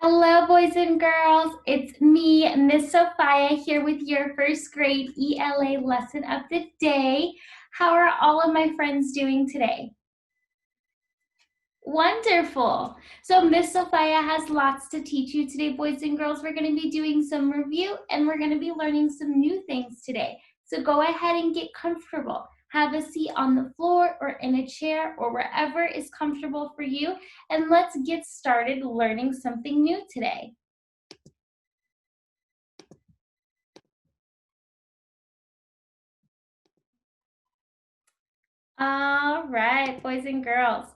Hello, boys and girls. It's me, Miss Sophia, here with your first grade ELA lesson of the day. How are all of my friends doing today? Wonderful. So Miss Sophia has lots to teach you today, boys and girls. We're going to be doing some review and we're going to be learning some new things today. So go ahead and get comfortable. Have a seat on the floor or in a chair or wherever is comfortable for you. And let's get started learning something new today. All right, boys and girls.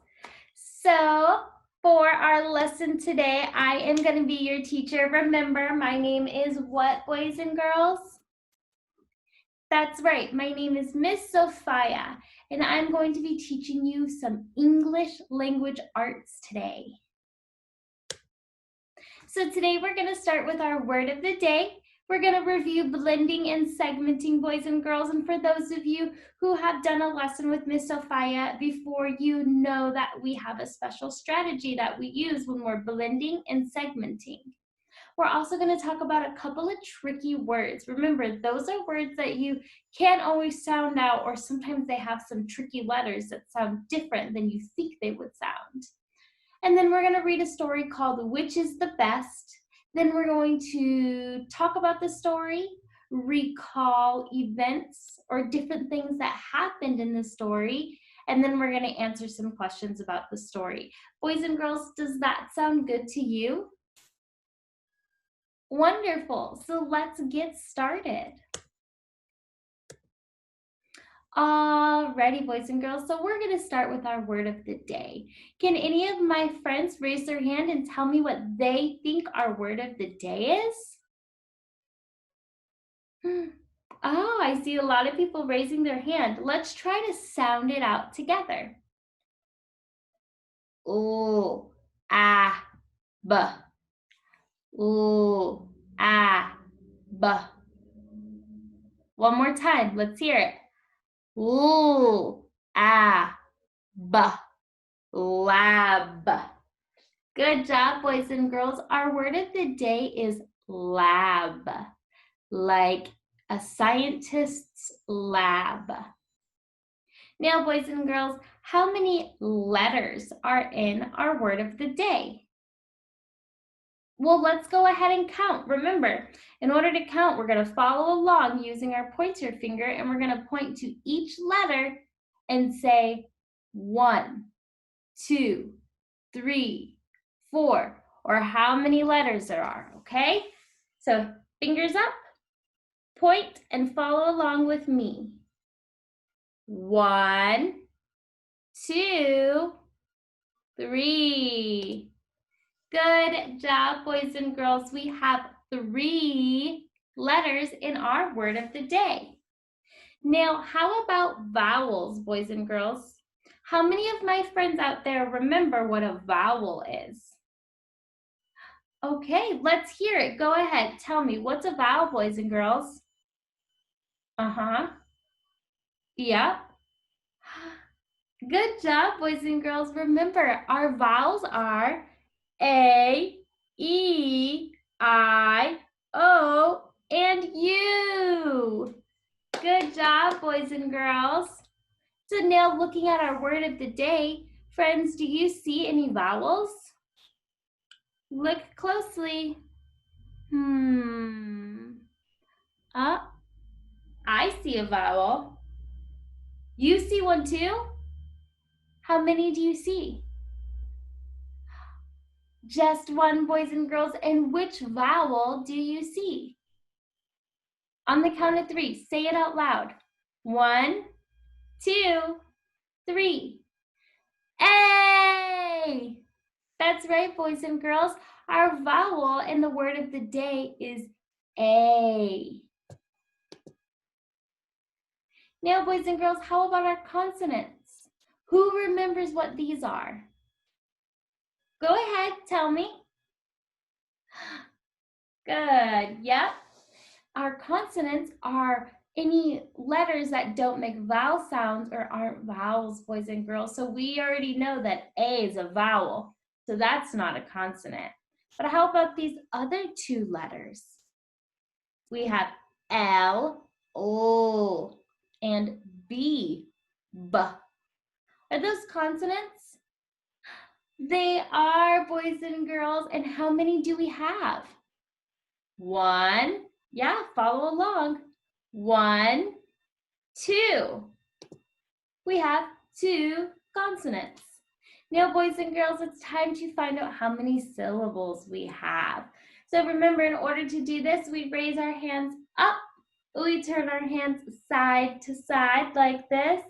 So for our lesson today, I am going to be your teacher. Remember, my name is what, boys and girls? That's right, my name is Miss Sophia, and I'm going to be teaching you some English language arts today. So today we're going to start with our word of the day. We're going to review blending and segmenting, boys and girls. And for those of you who have done a lesson with Miss Sophia before, you know that we have a special strategy that we use when we're blending and segmenting. We're also going to talk about a couple of tricky words. Remember, those are words that you can't always sound out, or sometimes they have some tricky letters that sound different than you think they would sound. And then we're going to read a story called Which is the Best? Then we're going to talk about the story, recall events or different things that happened in the story, and then we're going to answer some questions about the story. Boys and girls, does that sound good to you? Wonderful. So let's get started. Alrighty, boys and girls, so we're going to start with our word of the day. Can any of my friends raise their hand and tell me what they think our word of the day is? Oh, I see a lot of people raising their hand. Let's try to sound it out together. Ooh, ah, buh. Ooh, ah, buh. One more time, let's hear it. Ooh, ah, buh. Lab. Good job, boys and girls. Our word of the day is lab, like a scientist's lab. Now, boys and girls, how many letters are in our word of the day? Well, let's go ahead and count. Remember, in order to count, we're going to follow along using our pointer finger, and we're going to point to each letter and say 1, 2, 3, 4, or how many letters there are, okay? So fingers up, point, and follow along with me. 1, 2, 3. Good job, boys and girls. We have 3 letters in our word of the day. Now, how about vowels, boys and girls? How many of my friends out there remember what a vowel is? Okay, let's hear it. Go ahead. Tell me, what's a vowel, boys and girls? Uh-huh. Yep. Good job, boys and girls. Remember, our vowels are A, E, I, O, and U. Good job, boys and girls. So now looking at our word of the day, friends, do you see any vowels? Look closely. I see a vowel. You see one too? How many do you see? Just one, boys and girls. And which vowel do you see? On the count of 3, say it out loud. 1, 2, 3. A! That's right, boys and girls. Our vowel in the word of the day is A. Now, boys and girls, how about our consonants? Who remembers what these are? Go ahead, tell me. Good, yep. Our consonants are any letters that don't make vowel sounds or aren't vowels, boys and girls. So we already know that A is a vowel, so that's not a consonant. But how about these other two letters? We have L, O, and B, B. Are those consonants? They are, boys and girls. And how many do we have? One. Yeah, follow along. 1, 2. We have 2 consonants. Now, boys and girls, it's time to find out how many syllables we have. So remember, in order to do this, we raise our hands up. We turn our hands side to side like this.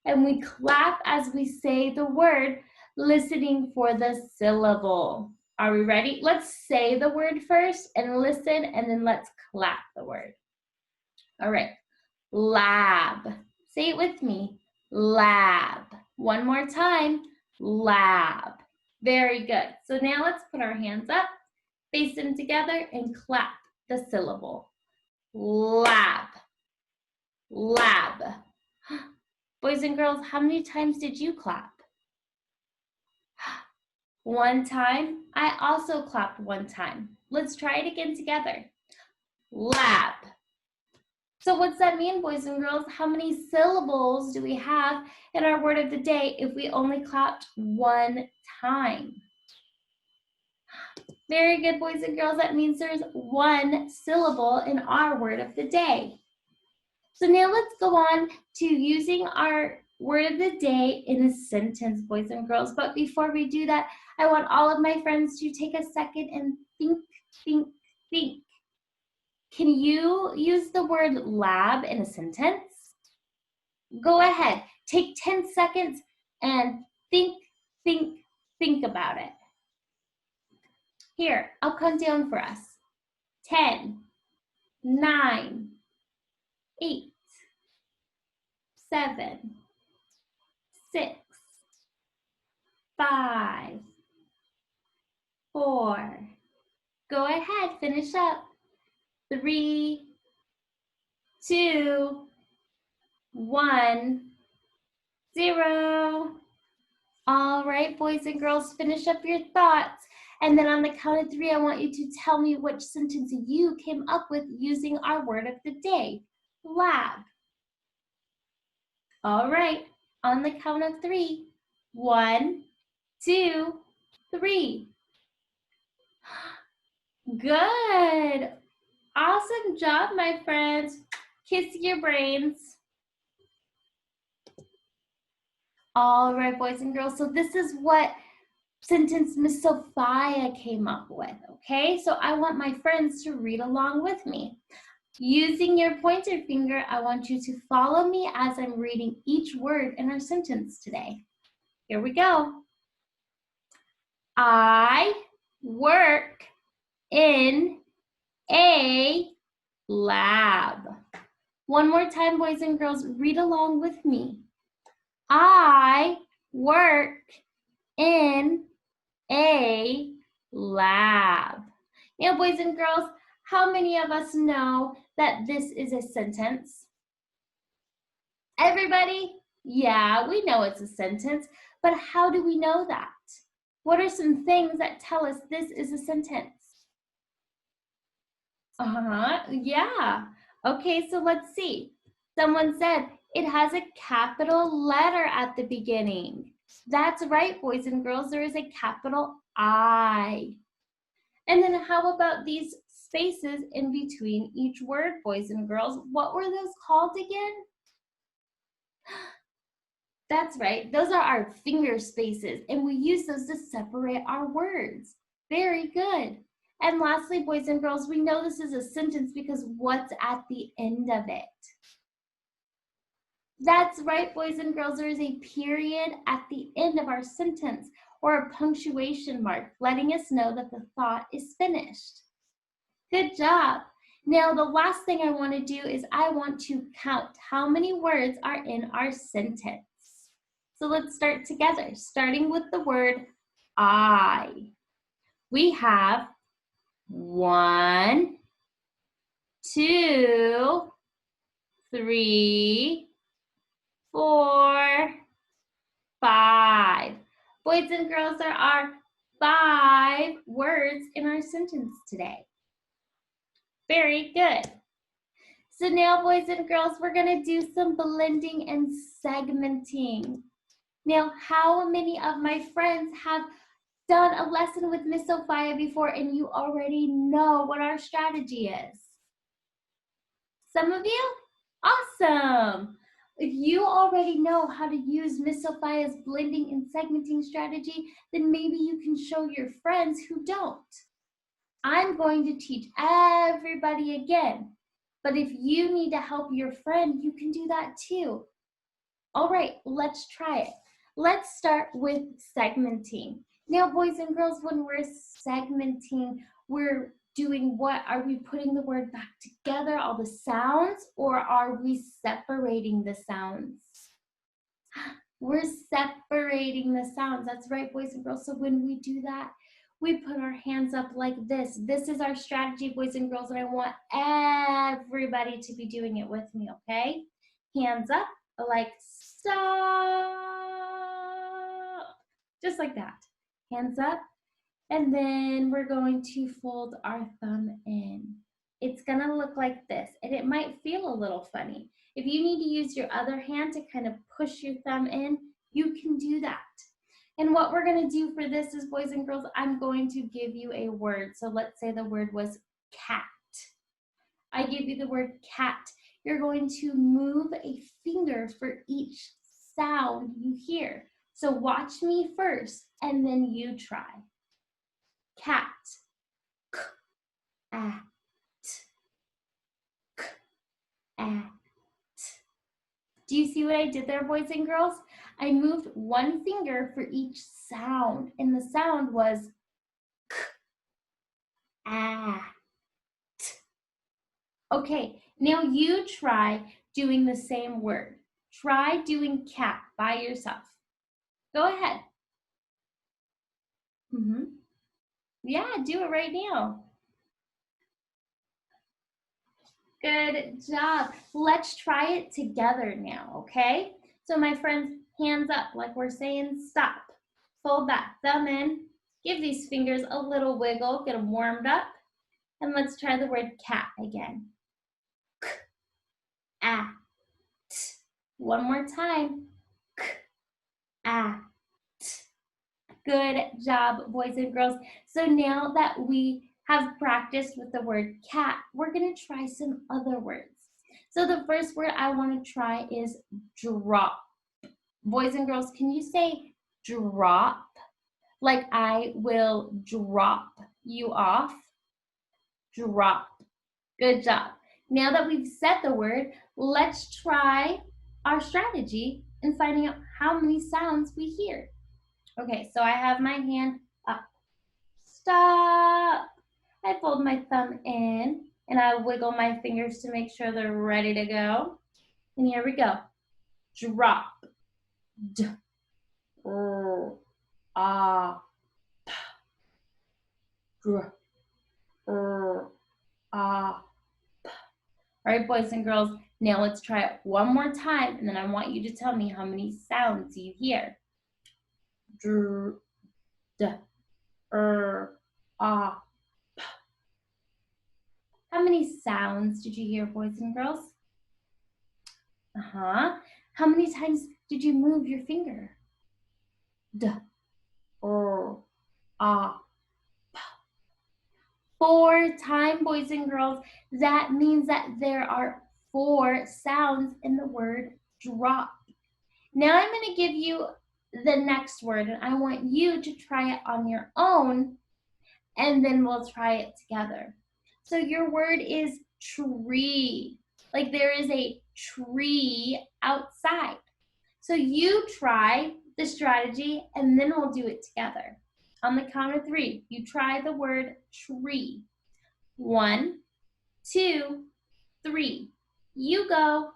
And we clap as we say the word, listening for the syllable. Are we ready? Let's say the word first and listen, and then let's clap the word. All right, lab. Say it with me, lab. One more time, lab. Very good. So now let's put our hands up, face them together, and clap the syllable. Lab, lab. Boys and girls, how many times did you clap? One time. I also clapped one time. Let's try it again together. Lab. So what's that mean, boys and girls? How many syllables do we have in our word of the day if we only clapped one time? Very good, boys and girls. That means there's one syllable in our word of the day. So now let's go on to using our word of the day in a sentence, boys and girls. But before we do that, I want all of my friends to take a second and think, think, think. Can you use the word lab in a sentence? Go ahead, take 10 seconds and think, think, think about it. Here, I'll count down for us. 10, 9, 8, 7, 6, 5, 4. Go ahead, finish up. 3, 2, 1, 0. All right, boys and girls, finish up your thoughts. And then on the count of 3, I want you to tell me which sentence you came up with using our word of the day, lab. All right, on the count of 3. 1, 2, 3. Good. Awesome job, my friends. Kiss your brains. All right, boys and girls, so this is what sentence Miss Sophia came up with, okay? So I want my friends to read along with me. Using your pointer finger, I want you to follow me as I'm reading each word in our sentence today. Here we go. I work in a lab. One more time, boys and girls, read along with me. I work in a lab. Now, boys and girls, how many of us know that this is a sentence? Everybody? Yeah, we know it's a sentence, but how do we know that? What are some things that tell us this is a sentence? Yeah. Okay, so let's see. Someone said it has a capital letter at the beginning. That's right, boys and girls, there is a capital I. And then how about these spaces in between each word, boys and girls? What were those called again? That's right, those are our finger spaces, and we use those to separate our words. Very good. And lastly, boys and girls, we know this is a sentence because what's at the end of it? That's right, boys and girls, there is a period at the end of our sentence or a punctuation mark, letting us know that the thought is finished. Good job. Now, the last thing I want to do is I want to count how many words are in our sentence. So let's start together, starting with the word I. We have 1, 2, 3, 4, 5. Boys and girls, there are 5 words in our sentence today. Very good. So now, boys and girls, we're going to do some blending and segmenting. Now, how many of my friends have done a lesson with Miss Sophia before and you already know what our strategy is? Some of you? Awesome. If you already know how to use Miss Sophia's blending and segmenting strategy, then maybe you can show your friends who don't. I'm going to teach everybody again, but if you need to help your friend, you can do that too. All right, let's try it. Let's start with segmenting. Now, boys and girls, when we're segmenting, we're doing what? Are we putting the word back together, all the sounds, or are we separating the sounds? We're separating the sounds. That's right, boys and girls. So when we do that, we put our hands up like this. This is our strategy, boys and girls, and I want everybody to be doing it with me, okay? Hands up, like stop. Just like that. Hands up. And then we're going to fold our thumb in. It's gonna look like this, and it might feel a little funny. If you need to use your other hand to kind of push your thumb in, you can do that. And what we're gonna do for this is, boys and girls, I'm going to give you a word. So let's say the word was cat. I give you the word cat. You're going to move a finger for each sound you hear. So watch me first, and then you try. Cat. K, at, k, at. Do you see what I did there, boys and girls? I moved one finger for each sound, and the sound was k, at. Okay, now you try doing the same word. Try doing cat by yourself. Go ahead. Yeah, do it right now. Good job. Let's try it together now, okay? So my friends, hands up like we're saying stop. Fold that thumb in. Give these fingers a little wiggle. Get them warmed up. And let's try the word cat again. K, at. One more time. K, at. Good job, boys and girls. So now that we have practiced with the word cat, we're going to try some other words. So the first word I want to try is drop. Boys and girls, can you say drop? Like I will drop you off. Drop. Good job. Now that we've said the word, let's try our strategy in finding out how many sounds we hear. Okay, so I have my hand up. Stop. I fold my thumb in and I wiggle my fingers to make sure they're ready to go. And here we go. Drop. D, r, ah, p, dr, r, ah, p. All right, boys and girls, now let's try it one more time, and then I want you to tell me how many sounds you hear. Dr, d, r, ah, p. How many sounds did you hear, boys and girls? How many times did you move your finger? D, r, ah, p. 4 times, boys and girls. That means that there are 4 sounds in the word drop. Now I'm going to give you the next word, and I want you to try it on your own, and then we'll try it together. So your word is tree. Like there is a tree outside. So you try the strategy, and then we'll do it together. On the count of 3, you try the word tree. 1, 2, 3. You go.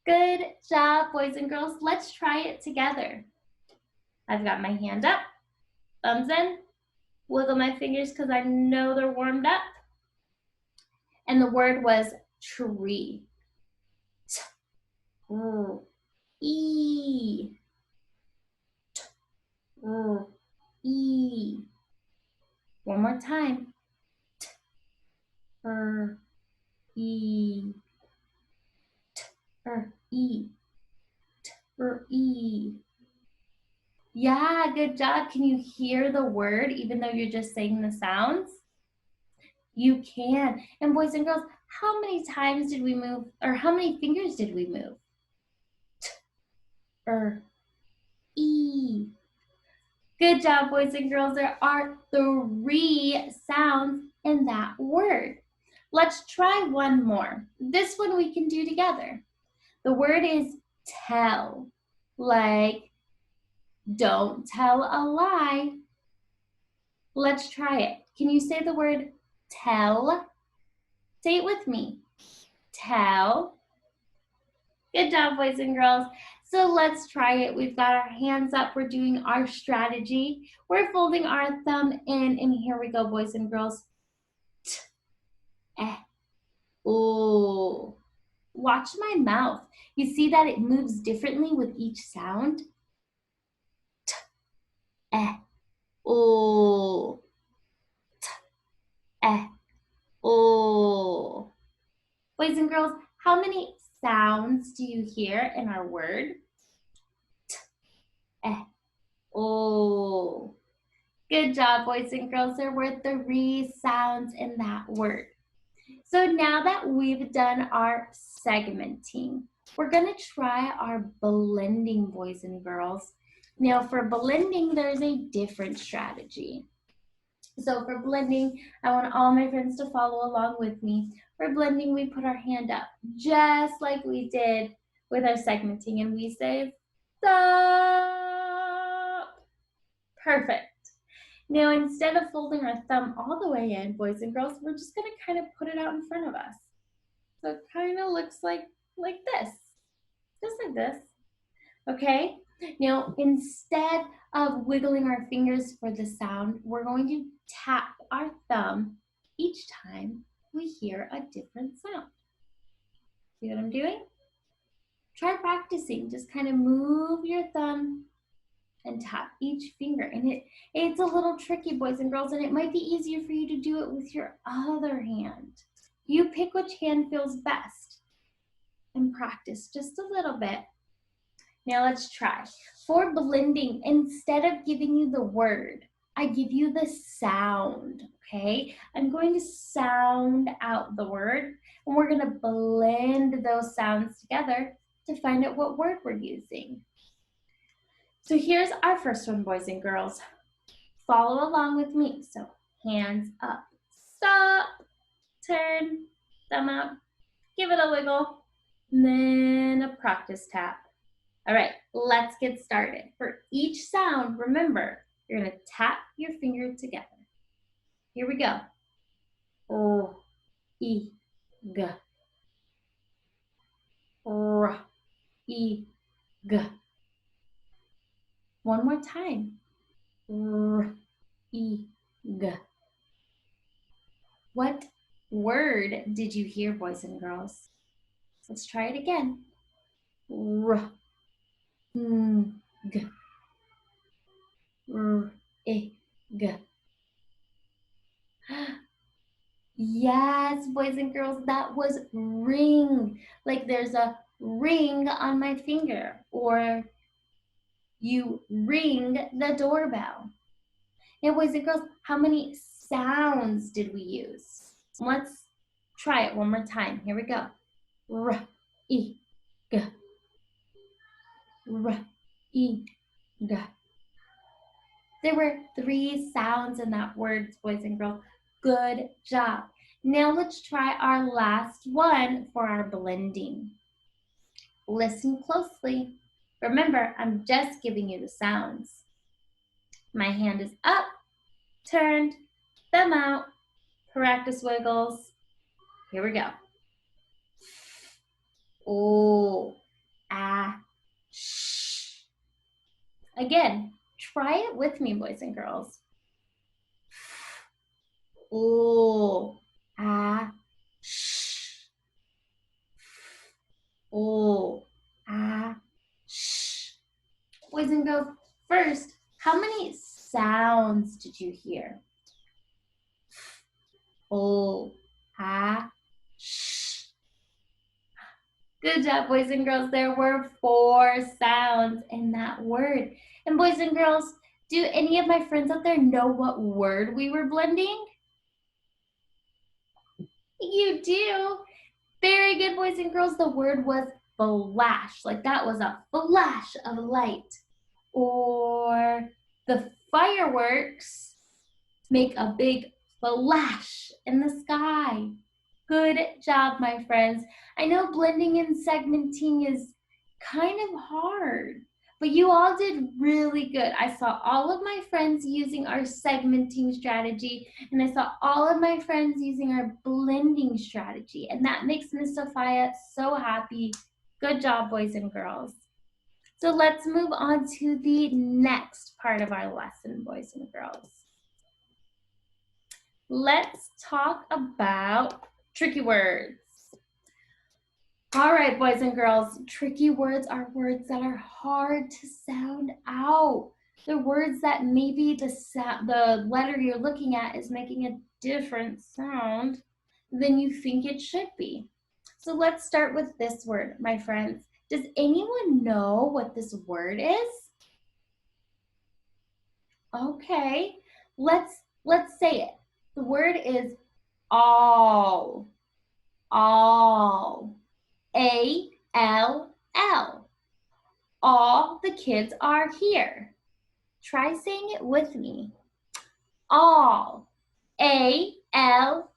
Good job, boys and girls. Let's try it together. I've got my hand up, thumbs in, wiggle my fingers because I know they're warmed up. And the word was tree. E, t, E. One more time. T, E, t, E, t, E. Yeah, good job. Can you hear the word even though you're just saying the sounds? You can. And boys and girls, how many times did we move, or how many fingers did we move? T, E. Good job, boys and girls. There are 3 sounds in that word. Let's try one more. This one we can do together. The word is tell, like don't tell a lie. Let's try it. Can you say the word tell? Say it with me. Tell. Good job, boys and girls. So let's try it. We've got our hands up. We're doing our strategy. We're folding our thumb in, and here we go, boys and girls. T, eh, ooh. Watch my mouth. You see that it moves differently with each sound? T, eh, ooh. T, eh, ooh. Boys and girls, how many sounds do you hear in our word? T, eh, ooh. Good job, boys and girls. There were 3 sounds in that word. So now that we've done our segmenting, we're going to try our blending, boys and girls. Now for blending, there's a different strategy. So for blending, I want all my friends to follow along with me. For blending, we put our hand up just like we did with our segmenting, and we say, stop. Perfect. Now, instead of folding our thumb all the way in, boys and girls, we're just going to kind of put it out in front of us. So it kind of looks like this, just like this. Okay? Now, instead of wiggling our fingers for the sound, we're going to tap our thumb each time we hear a different sound. See what I'm doing? Try practicing. Just kind of move your thumb and tap each finger. And it's a little tricky, boys and girls, and it might be easier for you to do it with your other hand. You pick which hand feels best and practice just a little bit. Now let's try. For blending, instead of giving you the word, I give you the sound, okay? I'm going to sound out the word, and we're gonna blend those sounds together to find out what word we're using. So here's our first one, boys and girls. Follow along with me. So hands up, stop, turn, thumb out, give it a wiggle, and then a practice tap. All right, let's get started. For each sound, remember, you're gonna tap your finger together. Here we go. R, E, G. R, E, G. One more time. R, E, G. What word did you hear, boys and girls? Let's try it again. R, G. R, E, G. Yes, boys and girls, that was ring. Like there's a ring on my finger, or you ring the doorbell. Now, boys and girls, how many sounds did we use? Let's try it one more time. Here we go. R, E, G. R, E, G. There were 3 sounds in that word, boys and girls. Good job. Now let's try our last one for our blending. Listen closely. Remember, I'm just giving you the sounds. My hand is up, turned, thumb out, practice wiggles. Here we go. Oh, ah, shh. Again, try it with me, boys and girls. Oh, ah, shh. Oh, and girls, first, how many sounds did you hear? Oh, ha, sh. Good job, boys and girls. There were 4 sounds in that word. And boys and girls, do any of my friends out there know what word we were blending? You do. Very good, boys and girls. The word was flash. Like that was a flash of light. Or the fireworks make a big flash in the sky. Good job, my friends. I know blending and segmenting is kind of hard, but you all did really good. I saw all of my friends using our segmenting strategy, and I saw all of my friends using our blending strategy, and that makes Miss Sophia so happy. Good job, boys and girls. So let's move on to the next part of our lesson, boys and girls. Let's talk about tricky words. All right, boys and girls, tricky words are words that are hard to sound out. They're words that maybe the letter you're looking at is making a different sound than you think it should be. So let's start with this word, my friends. Does anyone know what this word is? Okay, let's say it. The word is all. All. A-L-L. All the kids are here. Try saying it with me. All. A-L-L.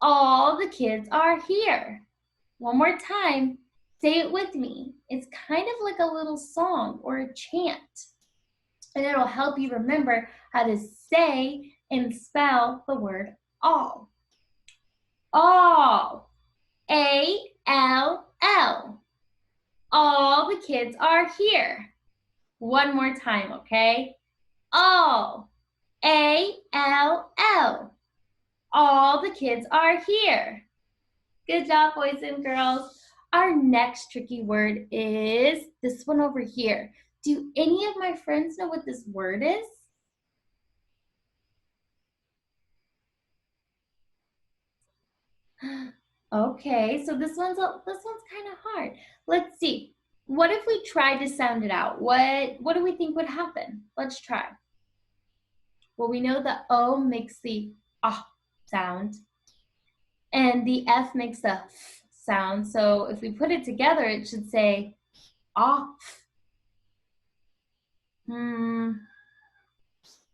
All the kids are here. One more time. Say it with me. It's kind of like a little song or a chant. And it'll help you remember how to say and spell the word all. All. A-L-L. All the kids are here. One more time, okay? All. A-L-L. All the kids are here. Good job, boys and girls. Our next tricky word is this one over here. Do any of my friends know what this word is? Okay, so this one's kind of hard. Let's see. What if we tried to sound it out? What do we think would happen? Let's try. Well, we know the O makes the ah sound, and the F makes the f sound. So if we put it together, it should say off.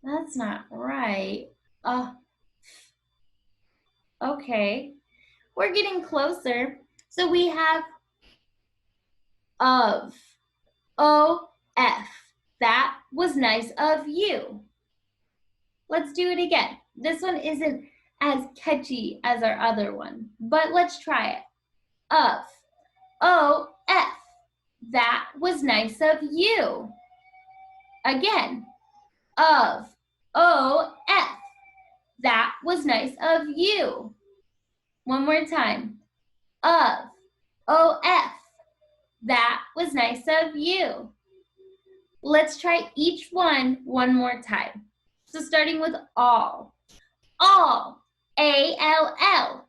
That's not right. Okay. We're getting closer. So we have of. O-F. That was nice of you. Let's do it again. This one isn't as catchy as our other one, but let's try it. Of. O-F. That was nice of you. Again. Of. O-F. That was nice of you. One more time. Of. O-F. That was nice of you. Let's try each one more time. So starting with all. All. A-L-L.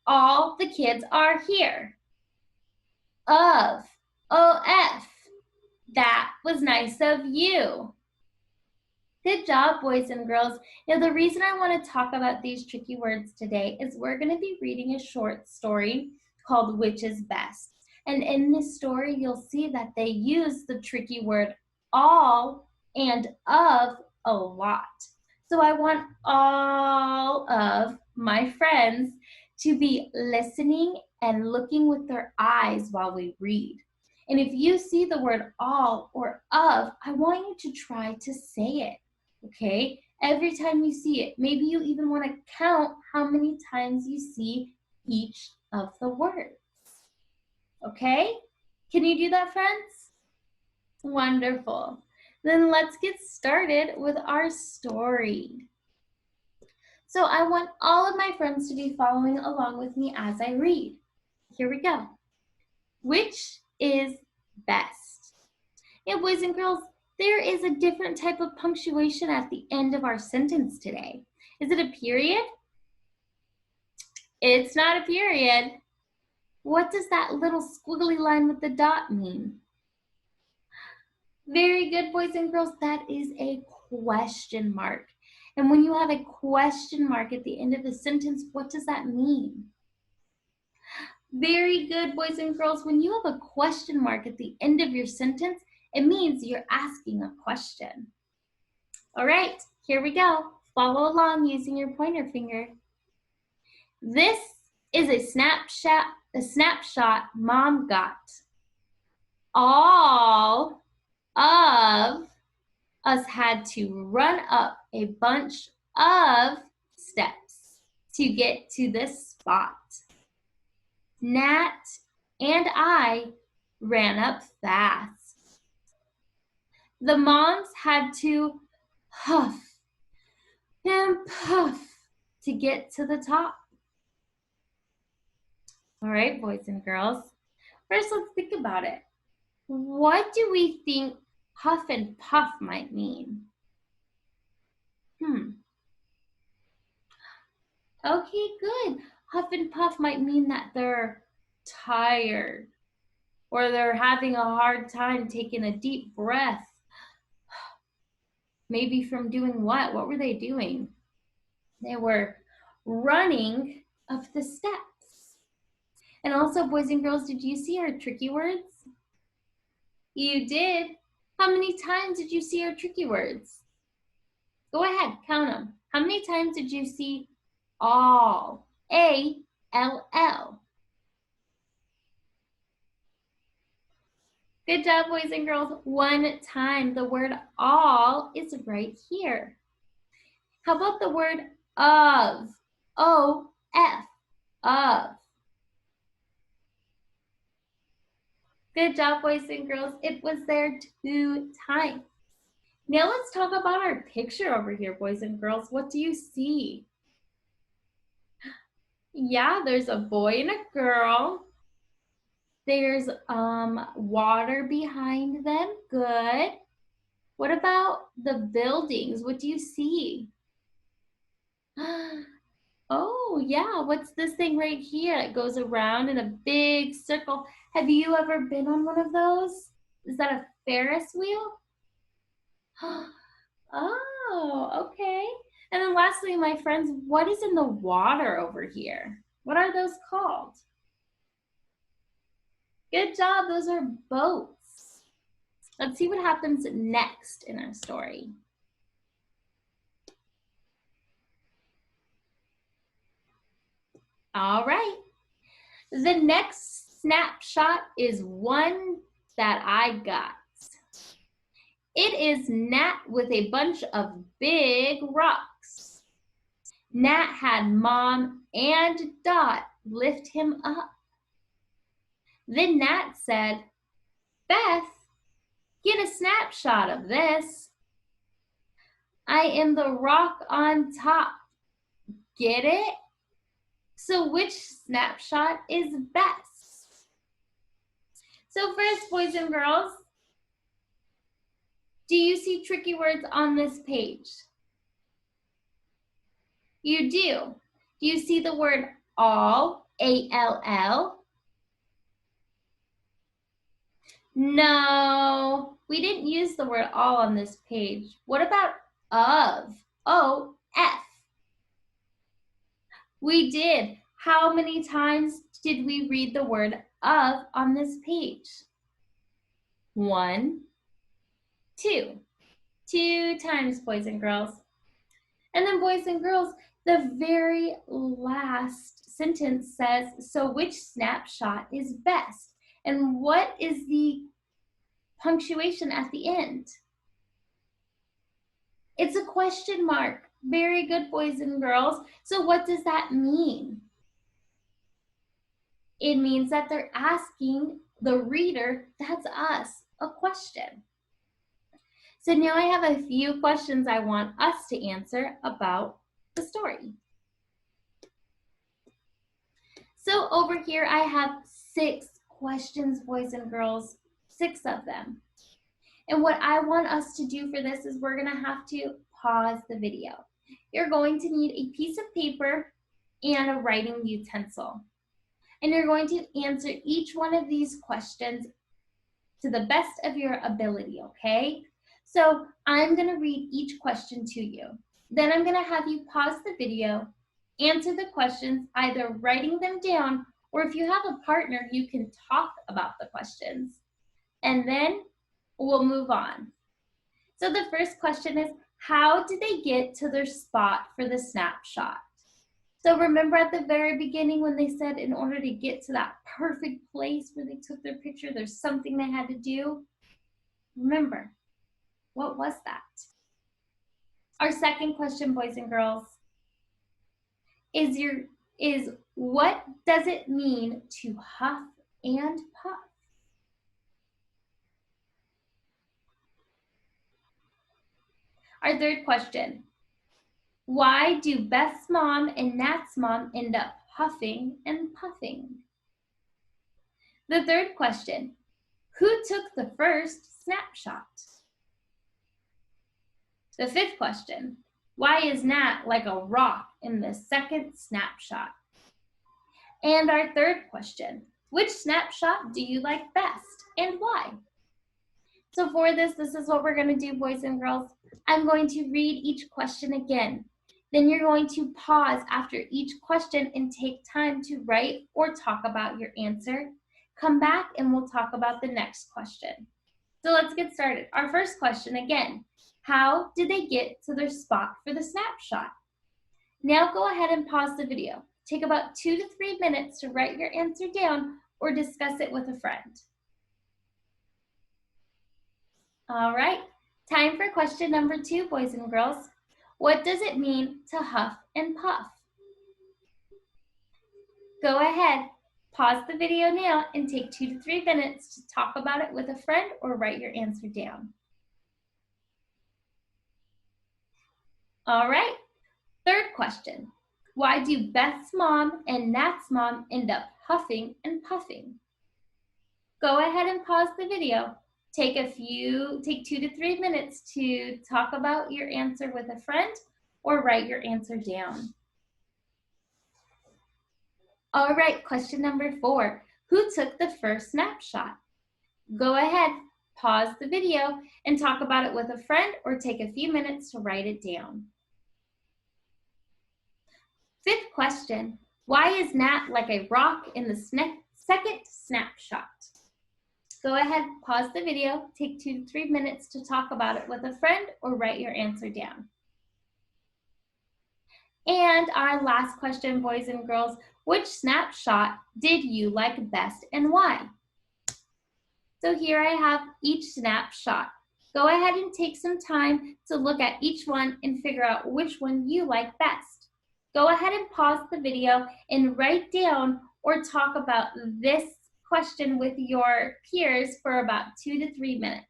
All the kids are here. Of. O-F. That was nice of you. Good job, boys and girls. Now, the reason I want to talk about these tricky words today is we're going to be reading a short story called Which is Best. And in this story, you'll see that they use the tricky word all and of a lot. So I want all of my friends to be listening and looking with their eyes while we read. And if you see the word all or of, I want you to try to say it, okay? Every time you see it, maybe you even want to count how many times you see each of the words. Okay? Can you do that, friends? Wonderful. Then let's get started with our story. So I want all of my friends to be following along with me as I read. Here we go. Which is best? Yeah, boys and girls, there is a different type of punctuation at the end of our sentence today. Is it a period? It's not a period. What does that little squiggly line with the dot mean? Very good, boys and girls. That is a question mark. And when you have a question mark at the end of a sentence, what does that mean? Very good, boys and girls. When you have a question mark at the end of your sentence, it means you're asking a question. All right, here we go. Follow along using your pointer finger. This is a snapshot Mom got. All of us had to run up a bunch of steps to get to this spot. Nat and I ran up fast. The moms had to huff and puff to get to the top. All right, boys and girls. First, let's think about it. What do we think huff and puff might mean? Okay, good. Huff and puff might mean that they're tired or they're having a hard time taking a deep breath. Maybe from doing what? What were they doing? They were running up the steps. And also, boys and girls, did you see our tricky words? You did. How many times did you see our tricky words? Go ahead, count them. How many times did you see all? A-L-L. Good job, boys and girls. One time. The word all is right here. How about the word of? O-F. Of. Good job, boys and girls. It was there 2 times. Now let's talk about our picture over here, boys and girls. What do you see? Yeah, there's a boy and a girl. There's water behind them. Good. What about the buildings? What do you see? Oh, yeah. What's this thing right here? It goes around in a big circle. Have you ever been on one of those? Is that a Ferris wheel? Oh, okay. And then lastly, my friends, what is in the water over here? What are those called? Good job. Those are boats. Let's see what happens next in our story. All right. The next snapshot is one that I got. It is Nat with a bunch of big rocks. Nat had Mom and Dot lift him up. Then Nat said, Beth, get a snapshot of this. I am the rock on top. Get it? So which snapshot is best? So first, boys and girls, do you see tricky words on this page? You do. Do you see the word all, A-L-L? No, we didn't use the word all on this page. What about of, O-F? We did. How many times did we read the word of on this page? 1, 2. 2 times, boys and girls. And then, boys and girls, the very last sentence says, so which snapshot is best? And what is the punctuation at the end? It's a question mark. Very good, boys and girls. So what does that mean? It means that they're asking the reader, that's us, a question. So now I have a few questions I want us to answer about the story. So over here I have 6 questions, boys and girls, 6 of them. And what I want us to do for this is we're going to have to pause the video. You're going to need a piece of paper and a writing utensil. And you're going to answer each one of these questions to the best of your ability, okay? So I'm going to read each question to you. Then I'm going to have you pause the video, answer the questions, either writing them down, or if you have a partner, you can talk about the questions. And then we'll move on. So the first question is, how did they get to their spot for the snapshot? So remember at the very beginning when they said in order to get to that perfect place where they took their picture, there's something they had to do? Remember, what was that? Our second question, boys and girls, is what does it mean to huff and puff? Our third question, why do Beth's mom and Nat's mom end up huffing and puffing? The third question, who took the first snapshot? The fifth question, why is Nat like a rock in the second snapshot? And our third question, which snapshot do you like best and why? So for this is what we're going to do, boys and girls. I'm going to read each question again. Then you're going to pause after each question and take time to write or talk about your answer. Come back and we'll talk about the next question. So let's get started. Our first question again, how did they get to their spot for the snapshot? Now go ahead and pause the video. Take about 2 to 3 minutes to write your answer down or discuss it with a friend. All right, time for question number 2, boys and girls. What does it mean to huff and puff? Go ahead, pause the video now and take 2 to 3 minutes to talk about it with a friend or write your answer down. All right, third question. Why do Beth's mom and Nat's mom end up huffing and puffing? Go ahead and pause the video. Take 2 to 3 minutes to talk about your answer with a friend or write your answer down. All right, question number 4. Who took the first snapshot? Go ahead, pause the video and talk about it with a friend or take a few minutes to write it down. Fifth question, why is Nat like a rock in the second snapshot? Go ahead, pause the video, take 2 to 3 minutes to talk about it with a friend or write your answer down. And our last question, boys and girls, which snapshot did you like best and why? So here I have each snapshot. Go ahead and take some time to look at each one and figure out which one you like best. Go ahead and pause the video and write down or talk about this question with your peers for about 2 to 3 minutes.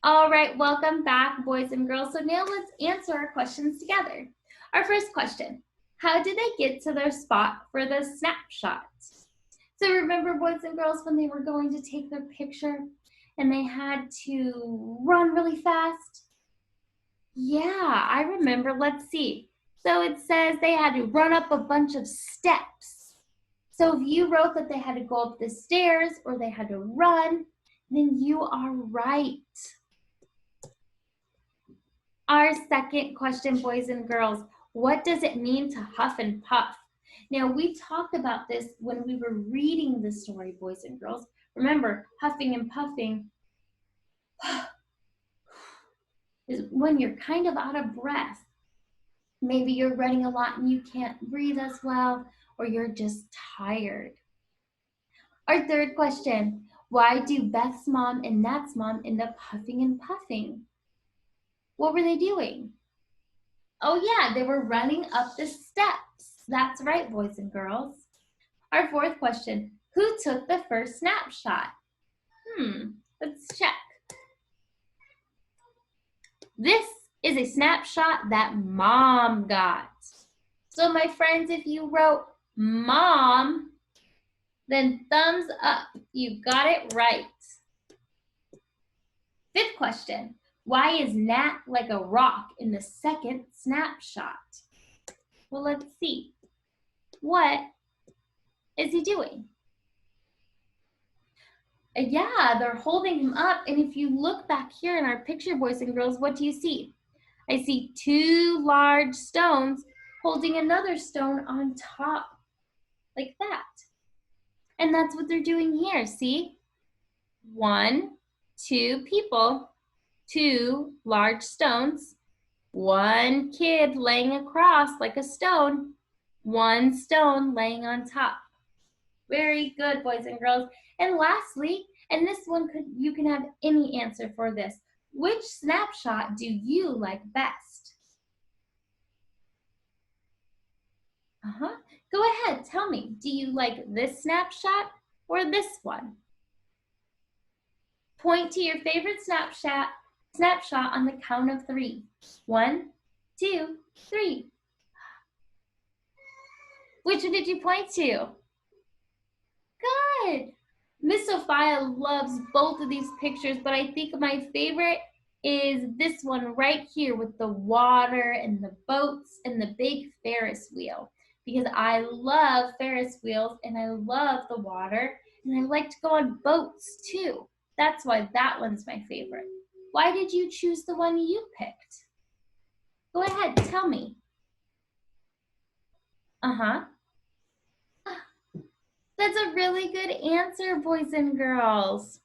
All right, welcome back, boys and girls. So now let's answer our questions together. Our first question, how did they get to their spot for the snapshot? So remember, boys and girls, when they were going to take their picture and they had to run really fast? Yeah, I remember. Let's see. So it says they had to run up a bunch of steps. So if you wrote that they had to go up the stairs or they had to run, then you are right. Our second question, boys and girls, what does it mean to huff and puff? Now, we talked about this when we were reading the story, boys and girls. Remember, huffing and puffing is when you're kind of out of breath. Maybe you're running a lot and you can't breathe as well, or you're just tired. Our third question, why do Beth's mom and Nat's mom end up huffing and puffing? What were they doing? Oh yeah, they were running up the steps. That's right, boys and girls. Our fourth question, who took the first snapshot? Let's check. This is a snapshot that Mom got. So my friends, if you wrote Mom, Then thumbs up. You got it right. Fifth question. Why is Nat like a rock in the second snapshot? Well, let's see. What is he doing? Yeah, they're holding him up. And if you look back here in our picture, boys and girls, what do you see? I see two large stones holding another stone on top, like that. And that's what they're doing here, see? 1, 2 people, 2 large stones, 1 kid laying across like a stone, 1 stone laying on top. Very good, boys and girls. And lastly, and this one you can have any answer for this. Which snapshot do you like best? Go ahead, tell me. Do you like this snapshot or this one? Point to your favorite snapshot on the count of 3. 1, 2, 3. Which one did you point to? Good. Miss Sophia loves both of these pictures, but I think my favorite is this one right here with the water and the boats and the big Ferris wheel, because I love Ferris wheels and I love the water and I like to go on boats too. That's why that one's my favorite. Why did you choose the one you picked? Go ahead, tell me. That's a really good answer, boys and girls.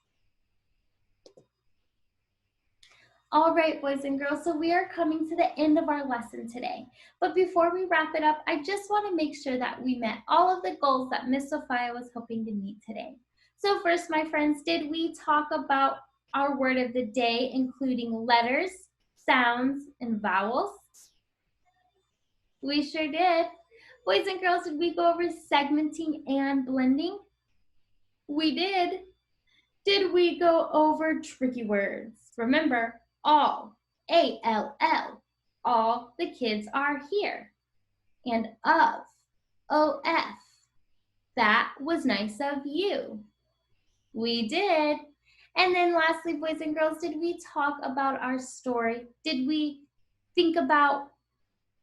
All right, boys and girls, so we are coming to the end of our lesson today. But before we wrap it up, I just want to make sure that we met all of the goals that Miss Sophia was hoping to meet today. So first, my friends, did we talk about our word of the day, including letters, sounds, and vowels? We sure did. Boys and girls, did we go over segmenting and blending? We did. Did we go over tricky words? Remember, all, A-L-L, all the kids are here. And of, O-F, that was nice of you. We did. And then lastly, boys and girls, did we talk about our story? Did we think about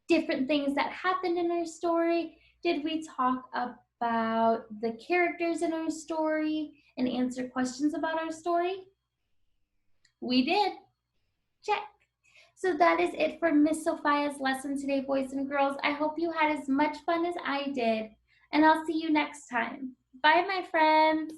different things that happened in our story? Did we talk about the characters in our story and answer questions about our story? We did. Check. So that is it for Miss Sophia's lesson today, boys and girls. I hope you had as much fun as I did, and I'll see you next time. Bye, my friends.